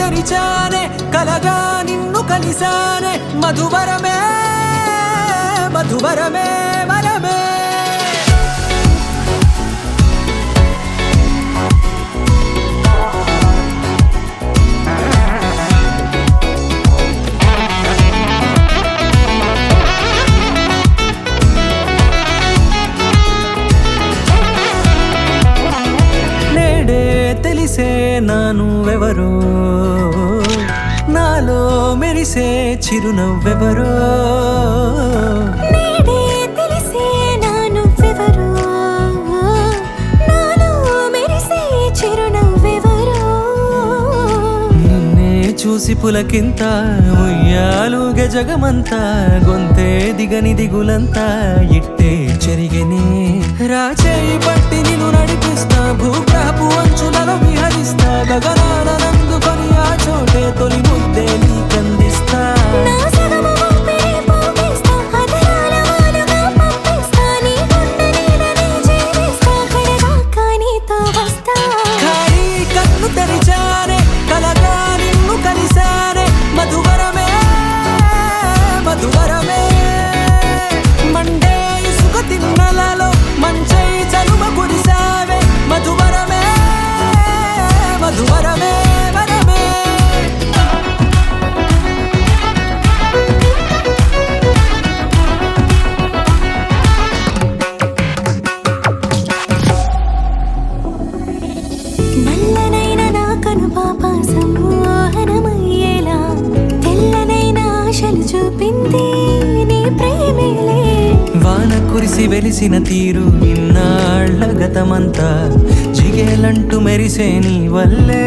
తెరిచానే కలగా నిన్ను కలిసానే మధువరమే మధువరమే వరమే తెలిసే నానువెవరో నాలో మెరిసే చిరునవ్వెవరో నేడే తెలిసే నానువెవరో నాలో మెరిసే చిరునవ్వెవరో నిన్నే చూసి పులకింత ఉయ్యాలుగే జగమంతా గొంతే దిగని దిగులంతా ఇట్టే చెరిగెనే రాచేయి పట్టి నిన్ను నడిపిస్తా భూగ్రహపు అంచులలో విహరిస్తా గగనాన నందుకొని ఆ చోటే తొలి ముద్దే నీకందిస్తా నా సగము ఊపిరి పోగిస్తా అదరాల వాలుగా పంపిస్తా నీ గుండె నీడనే జీవిస్తా కడదాకా నీతో వస్తా ఖాళీ కన్ను తెరిచానే కలగా నిన్ను కలిసానే మధువరమే మధువరమే మండే ఇసుక తిన్నలలో మంచై చలువ కురిసావే మధువరమే మధువరమే వరమే నల్లనైన నా కనుపాప సమ్మోహనమయ్యేలా తెల్లనైన ఆశలు చూపింది నీ ప్రేమేలే వాన కురిసి వెలిసిన తీరు ఇన్నాళ్ల గతమంతా జిగేలంటూ మెరిసే నీ వల్లే